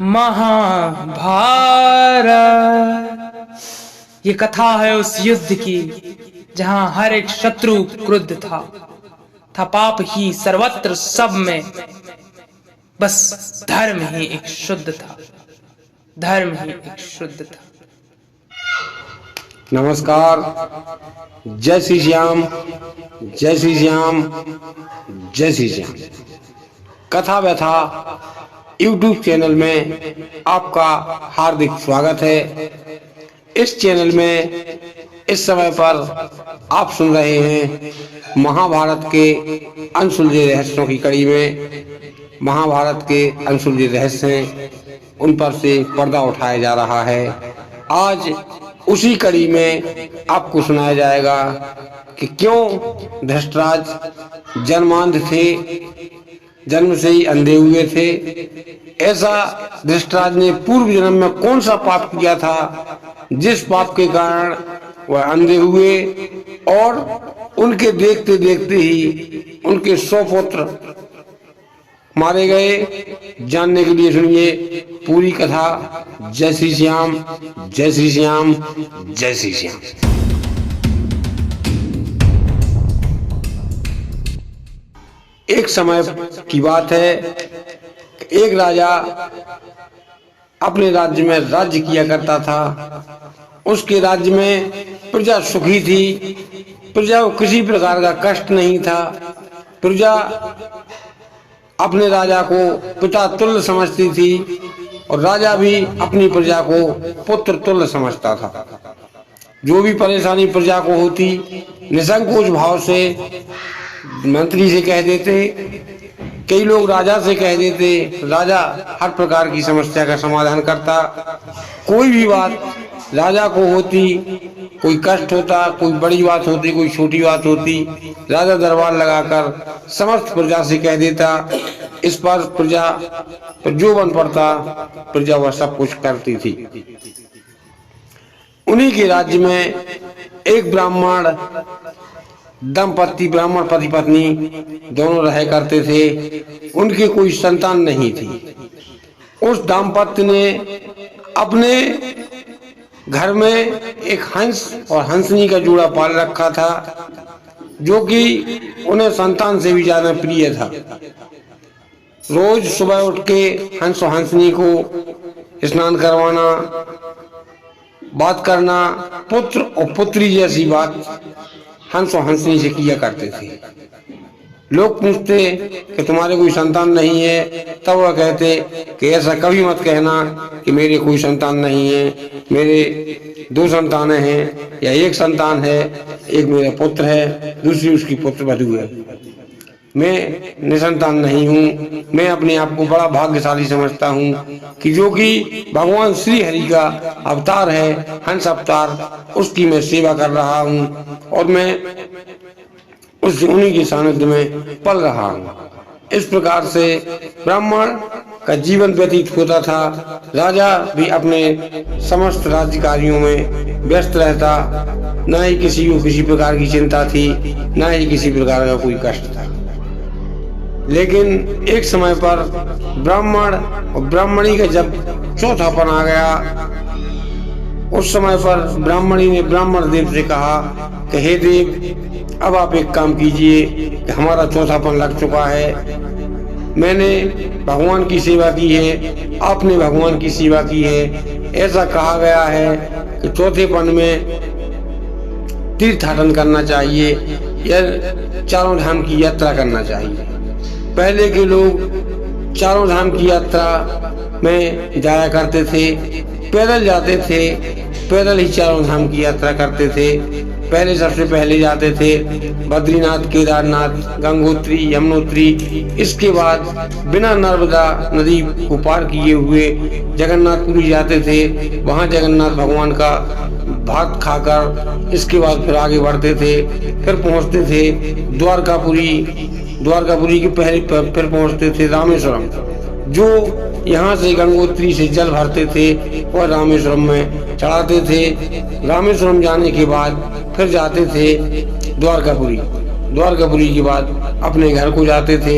महाभारत ये कथा है उस युद्ध की जहां हर एक शत्रु क्रुद्ध था पाप ही सर्वत्र सब में, बस धर्म ही एक शुद्ध था, धर्म ही एक शुद्ध था। नमस्कार, जय श्री श्याम, जय श्री श्याम, जय श्री श्याम। कथा व्यथा यूट्यूब चैनल में आपका हार्दिक स्वागत है। इस चैनल में इस समय पर आप सुन रहे हैं महाभारत के अनसुलझे रहस्यों की कड़ी में। महाभारत के अनसुलझे रहस्य हैं, उन पर से पर्दा उठाया जा रहा है। आज उसी कड़ी में आपको सुनाया जाएगा कि क्यों धृतराष्ट्र जन्मांध थे, जन्म से ही अंधे हुए थे। ऐसा धृतराष्ट्र ने पूर्व जन्म में कौन सा पाप किया था जिस पाप के कारण वह अंधे हुए और उनके देखते देखते ही उनके 100 पुत्र मारे गए। जानने के लिए सुनिए पूरी कथा। जय श्री श्याम, जय श्री श्याम, जय श्री श्याम। एक समय की बात है, एक राजा अपने राज्य में राज्य किया करता था। उसके राज्य में प्रजा सुखी थी, प्रजा को किसी प्रकार का कष्ट नहीं था। प्रजा अपने राजा को पिता तुल्य समझती थी और राजा भी अपनी प्रजा को पुत्र तुल्य समझता था। जो भी परेशानी प्रजा को होती, निसंकोच भाव से मंत्री से कह देते, कई लोग राजा से कह देते। राजा हर प्रकार की समस्या का समाधान करता। कोई भी बात राजा को होती, कोई कष्ट होता, कोई बड़ी बात होती, कोई छोटी बात होती, राजा दरबार लगाकर समस्त प्रजा से कह देता। इस पर प्रजा पर जो बन पड़ता, प्रजा वह सब कुछ करती थी। उन्हीं के राज्य में एक ब्राह्मण दंपति, ब्राह्मण पति पत्नी दोनों रह करते थे। उनकी कोई संतान नहीं थी। उस दाम्पत्य ने अपने घर में एक हंस और हंसनी का जोड़ा पाल रखा था, जो कि उन्हें संतान से भी ज्यादा प्रिय था। रोज सुबह उठ के हंस और हंसनी को स्नान करवाना, बात करना, पुत्र और पुत्री जैसी बात हंस और हंसनी से किया करते थे। लोग पूछते कि तुम्हारे कोई संतान नहीं है, तब वह कहते कि ऐसा कभी मत कहना कि मेरे कोई संतान नहीं है, मेरे 2 संतानें हैं या एक संतान है, एक मेरा पुत्र है, दूसरी उसकी पुत्र वधू है। मैं निसंतान नहीं हूँ। मैं अपने आप को बड़ा भाग्यशाली समझता हूँ कि जो कि भगवान श्री हरि का अवतार है, हंस अवतार, उसकी मैं सेवा कर रहा हूँ और मैं उन्हीं के सानिध्य में पल रहा हूँ। इस प्रकार से ब्राह्मण का जीवन व्यतीत होता था। राजा भी अपने समस्त राज्य कार्यों में व्यस्त रहता। न ही किसी को किसी प्रकार की चिंता थी, न ही किसी प्रकार का कोई कष्ट था। लेकिन एक समय पर ब्राह्मण और ब्राह्मणी का जब चौथापन आ गया, उस समय पर ब्राह्मणी ने ब्राह्मण देव से कहा कि हे देव, अब आप एक काम कीजिए कि हमारा चौथापन लग चुका है। मैंने भगवान की सेवा की है, आपने भगवान की सेवा की है। ऐसा कहा गया है कि चौथेपन में तीर्थाटन करना चाहिए या चारों धाम की यात्रा करना चाहिए। पहले के लोग चारों धाम की यात्रा में जाया करते थे, पैदल जाते थे, पैदल ही चारों धाम की यात्रा करते थे। पहले सबसे पहले जाते थे बद्रीनाथ, केदारनाथ, गंगोत्री, यमुनोत्री। इसके बाद बिना नर्मदा नदी को पार किए हुए जगन्नाथपुरी जाते थे। वहाँ जगन्नाथ भगवान का भात खाकर इसके बाद फिर आगे बढ़ते थे। फिर पहुँचते थे द्वारकापुरी के पहले फिर पहुँचते थे रामेश्वरम। जो यहाँ से गंगोत्री से जल भरते थे और रामेश्वरम में चढ़ाते थे। रामेश्वरम जाने के बाद फिर जाते थे द्वारकापुरी। द्वारकापुरी के बाद अपने घर को जाते थे,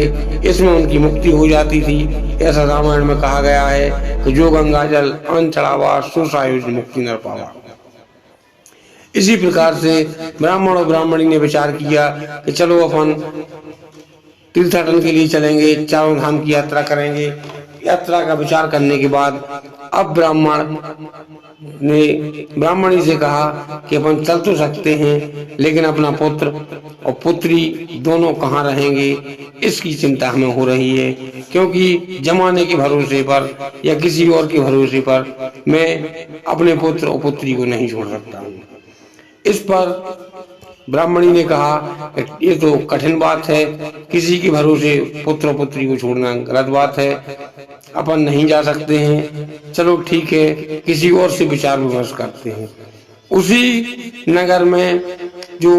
इसमें उनकी मुक्ति हो जाती थी। ऐसा रामायण में कहा गया है कि जो गंगा जल अन्न चढ़ावा सो सायुज मुक्ति न पावा। इसी प्रकार से ब्राह्मण और ब्राह्मणी ने विचार किया कि चलो अपन तीर्थाटन के लिए चलेंगे, चारों धाम की यात्रा करेंगे। यात्रा का विचार करने के बाद अब ब्राह्मण ने ब्राह्मणी से कहा कि अपन चल तो सकते हैं, लेकिन अपना पुत्र और पुत्री दोनों कहाँ रहेंगे, इसकी चिंता हमें हो रही है, क्योंकि जमाने के भरोसे पर या किसी और के भरोसे पर मैं अपने पुत्र और पुत्री को नहीं छोड़ सकता हूँ। इस पर ब्राह्मणी ने कहा ये तो कठिन बात है, किसी के भरोसे पुत्र पुत्री को छोड़ना गलत बात है, अपन नहीं जा सकते हैं। चलो ठीक है, किसी और से विचार विमर्श करते हैं। उसी नगर में जो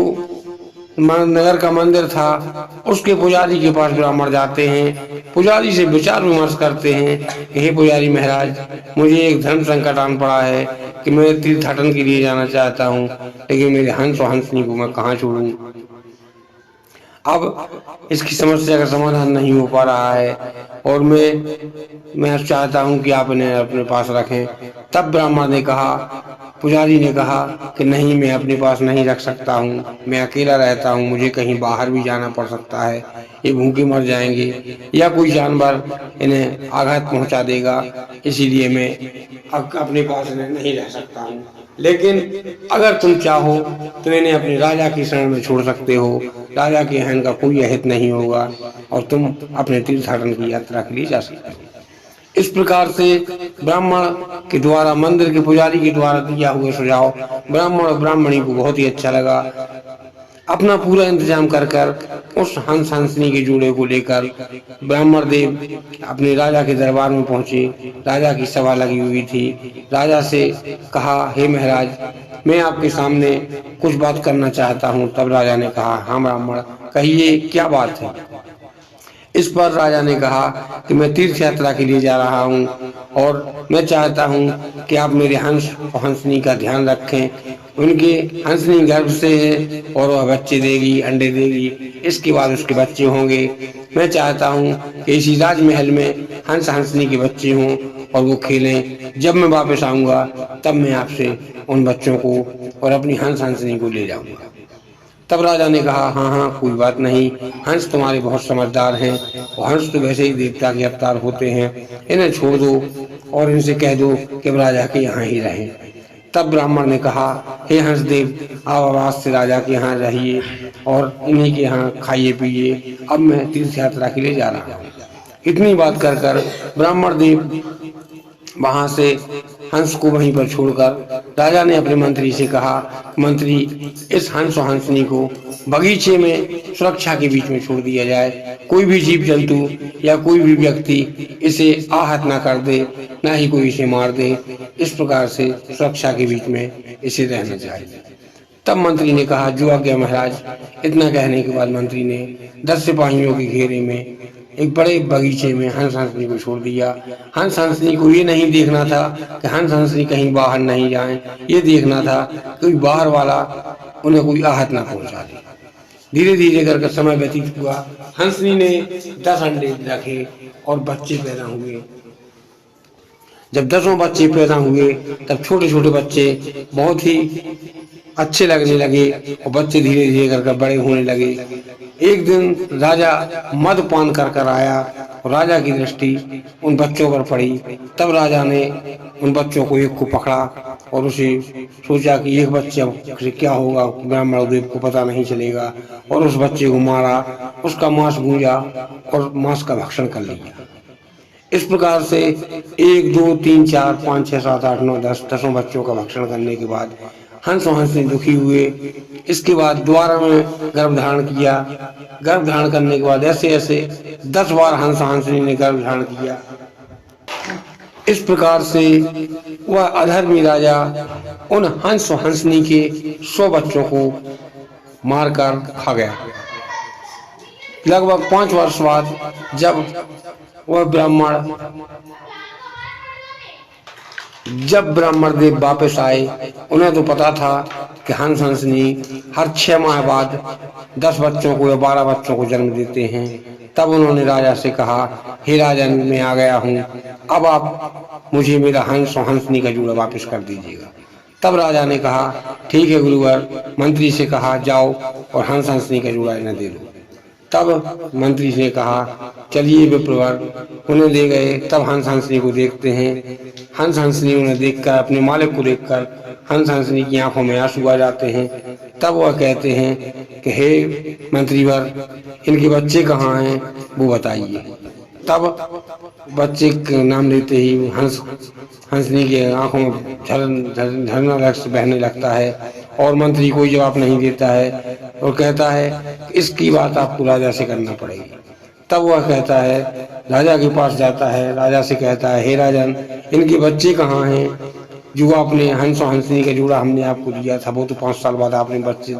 नगर का मंदिर था, उसके पुजारी के पास ब्राह्मण जाते हैं, पुजारी से विचार विमर्श करते हैं कि हे पुजारी महाराज, मुझे एक धर्म संकट आन पड़ा है कि मैं तीर्थाटन के लिए जाना चाहता हूँ, लेकिन मेरे हंस और हंसनी को मैं कहाँ छोड़ूं। अब इसकी समस्या का समाधान नहीं हो पा रहा है और मैं चाहता हूं कि आप इन्हें अपने पास रखें। तब ब्राह्मण ने कहा, पुजारी ने कहा कि नहीं, मैं अपने पास नहीं रख सकता हूं, मैं अकेला रहता हूं, मुझे कहीं बाहर भी जाना पड़ सकता है, ये भूखे मर जाएंगे या कोई जानवर इन्हें आघात पहुंचा देगा, इसीलिए मैं अपने पास इन्हें नहीं रह सकता हूं। लेकिन अगर तुम चाहो तो इन्हें अपने राजा की शरण में छोड़ सकते हो, राजा के यहाँ इनका कोई अहित नहीं होगा और तुम अपने तीर्थाटन की यात्रा के लिए जा सकते हो। इस प्रकार से ब्राह्मण के द्वारा, मंदिर के पुजारी के द्वारा दिया हुआ सुझाव ब्राह्मण और ब्राह्मणी को बहुत ही अच्छा लगा। अपना पूरा इंतजाम कर उस हंस हंसनी के जोड़े को लेकर ब्राह्मण देव अपने राजा के दरबार में पहुंचे। राजा की सभा लगी हुई थी। राजा से कहा, हे महाराज, मैं आपके सामने कुछ बात करना चाहता हूं। तब राजा ने कहा, हाँ ब्राह्मण, कहिए क्या बात है। इस पर राजा ने कहा कि मैं तीर्थ यात्रा के लिए जा रहा हूं और मैं चाहता हूं कि आप मेरे हंस और हंसनी का ध्यान रखें। उनके हंसनी गर्भ से है और वह बच्चे देगी, अंडे देगी, इसके बाद उसके बच्चे होंगे। मैं चाहता हूं कि इसी राजमहल में हंस हंसनी के बच्चे हों और वो खेलें। जब मैं वापस आऊंगा तब मैं आपसे उन बच्चों को और अपनी हंस हंसनी को ले जाऊंगा। तब राजा ने कहा, हाँ हाँ, कोई बात नहीं, हंस तुम्हारे बहुत समझदार हैं और हंस तो वैसे ही देवता के अवतार होते हैं, इन्हें छोड़ दो और इनसे कह दो कि राजा के यहाँ ही रहें। तब ब्राह्मण ने कहा, हे हंसदेव, आप आवाज से राजा के यहाँ रहिए और इन्हीं के यहाँ खाइए पिइए, अब मैं तीर्थ यात्रा के लिए जा रहा हूँ। इतनी बात कर ब्राह्मण देव वहां से हंस को वहीं पर छोड़कर राजा ने अपने मंत्री से कहा, मंत्री, इस हंस और हंसनी को बगीचे में सुरक्षा के बीच में छोड़ दिया जाए। कोई भी जीव जंतु या कोई भी व्यक्ति इसे आहत ना कर दे, ना ही कोई इसे मार दे। इस प्रकार से सुरक्षा के बीच में इसे रहना चाहिए। तब मंत्री ने कहा, जो आज्ञा महाराज। इतना कहने के बाद मंत्री ने 10 सिपाहियों के घेरे में एक बड़े बगीचे में हंस हंसनी को छोड़ दिया। हंस हंसनी को ये नहीं देखना था कि हंस हंसनी कहीं बाहर नहीं जाएं, ये देखना था कोई बाहर वाला उन्हें कोई आहत ना पहुंचा दे। धीरे धीरे करके समय व्यतीत हुआ। हंसनी ने 10 अंडे रखे और बच्चे पैदा हुए। जब 10 बच्चे पैदा हुए तब छोटे छोटे बच्चे बहुत ही अच्छे लगने लगे और बच्चे धीरे धीरे करके बड़े होने लगे। एक दिन राजा मदपान कर आया और राजा की दृष्टि उन बच्चों पर पड़ी। तब राजा ने उन बच्चों को एक को पकड़ा और उसे सोचा कि एक बच्चे से क्या होगा, ब्राह्मण देव को पता नहीं चलेगा, और उस बच्चे को मारा, उसका मांस भूंजा और मांस का भक्षण कर लिया। इस प्रकार से 1 2 3 4 5 6 7 8 9 10 बच्चों का भक्षण करने के बाद हंस और हंसनी दुखी हुए। इसके बाद दोबारा में गर्भ धारण किया। गर्भ धारण करने के बाद ऐसे ऐसे 10 बार हंस हंसनी ने गर्भ धारण किया। इस प्रकार से वह अधर्मी राजा उन हंस और हंसनी के 100 बच्चों को मारकर खा गया। लगभग 5 वर्ष बाद जब वह ब्राह्मण जब ब्राह्मण देव वापस आए, उन्हें तो पता था कि हंस हंसनी हर 6 माह बाद 10 बच्चों को या 12 बच्चों को जन्म देते हैं। तब उन्होंने राजा से कहा, हे राजन, मैं आ गया हूँ, अब आप मुझे मेरा हंस और हंसनी का जोड़ा वापस कर दीजिएगा। तब राजा ने कहा, ठीक है गुरुवर। मंत्री से कहा, जाओ और हंस हंसनी का जोड़ा इन्हें दे दो। तब मंत्री ने कहा, चलिए विप्रवर, उन्हें दे गए। तब हंस हंसनी को देखते हैं। हंस हंसनी उन्हें देखकर, अपने मालिक को देखकर हंस हंसनी की आंखों में आंसू आ जाते हैं। तब वह कहते हैं कि हे मंत्रीवर, इनके बच्चे कहाँ हैं, वो बताइए। तब बच्चे के नाम लेते ही हंसनी के आंखों में झरना बहने लगता है और मंत्री कोई जवाब नहीं देता है और कहता है, इसकी बात आपको राजा से करना पड़ेगी। तब वह कहता है, राजा के पास जाता है, राजा से कहता है, हे राजन, इनके बच्चे कहाँ हैं? जो आपने हंस और हंसनी का जोड़ा हमने आपको दिया था, वो तो 5 साल बाद आपने बच्चे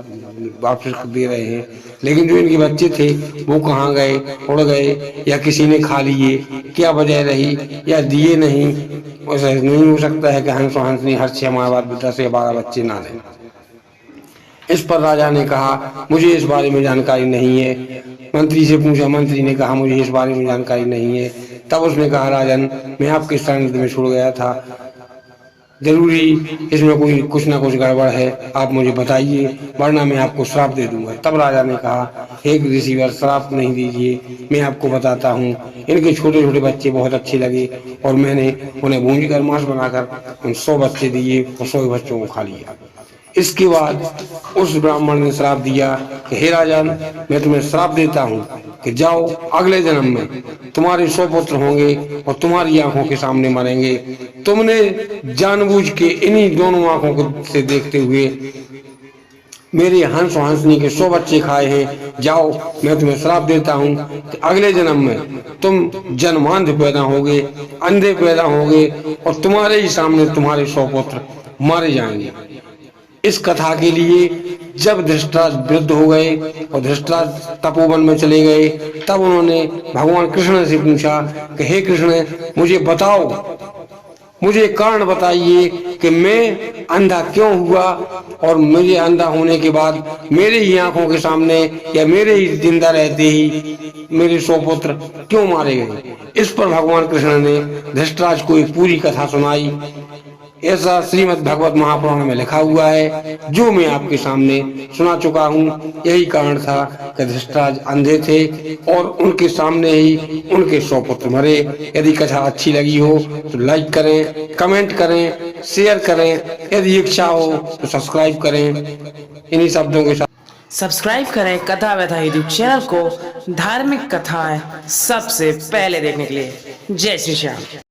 वापस दे रहे हैं, लेकिन जो इनके बच्चे थे वो कहाँ गए, उड़ गए या किसी ने खा लिए, क्या वजह रही, या दिए नहीं? ऐसा नहीं हो सकता है कि हंस और हंसनी हर 6 माह बाद 10 या 12 बच्चे ना दें। इस पर राजा ने कहा, मुझे इस बारे में जानकारी नहीं है। मंत्री से पूछा, मंत्री ने कहा, मुझे इस बारे में जानकारी नहीं है। तब उसने कहा, राजन, मैं आपके शरण में छोड़ गया था, जरूरी इसमें कोई कुछ ना कुछ गड़बड़ है, आप मुझे बताइए, वरना मैं आपको श्राप दे दूंगा। तब राजा ने कहा, हे ऋषिवर, श्राप नहीं दीजिए, मैं आपको बताता हूँ। इनके छोटे छोटे बच्चे बहुत अच्छे लगे और मैंने उन्हें भूंज कर मांस बनाकर उन 100 बच्चे दिए और 100 बच्चों को खा लिया। इसके बाद उस ब्राह्मण ने श्राप दिया कि हे राजन, मैं तुम्हें श्राप देता हूँ कि जाओ, अगले जन्म में तुम्हारे 100 पुत्र होंगे और तुम्हारी आंखों के सामने मरेंगे। तुमने जानबूझ के इन्हीं दोनों आंखों को से देखते हुए मेरे हंस और हंसनी के 100 बच्चे खाए हैं। जाओ, मैं तुम्हें श्राप देता हूँ कि अगले जन्म में तुम जन्मांध पैदा होगे, अंधे पैदा होगे और तुम्हारे ही सामने तुम्हारे 100 पुत्र मारे जाएंगे। इस कथा के लिए जब धृतराज वृद्ध हो गए और धृतराज तपोवन में चले गए, तब उन्होंने भगवान कृष्ण से पूछा कि हे कृष्ण, मुझे बताओ, मुझे कारण बताइए कि मैं अंधा क्यों हुआ और मुझे अंधा होने के बाद मेरे ही आंखों के सामने या मेरे ही जिंदा रहते ही मेरे 100 पुत्र क्यों मारे गए। इस पर भगवान कृष्ण ने धृतराज को एक पूरी कथा सुनाई। ऐसा श्रीमद् भागवत महापुराण में लिखा हुआ है, जो मैं आपके सामने सुना चुका हूँ। यही कारण था कि धृतराज अंधे थे और उनके सामने ही उनके 100 पुत्र मरे। यदि कथा अच्छी लगी हो तो लाइक करें, कमेंट करें, शेयर करें, यदि इच्छा हो तो सब्सक्राइब करें। इन्हीं शब्दों के साथ सब्सक्राइब करें कथा व्यथा यूट्यूब चैनल को, धार्मिक कथाएं सबसे पहले देखने के लिए। जय श्री श्याम।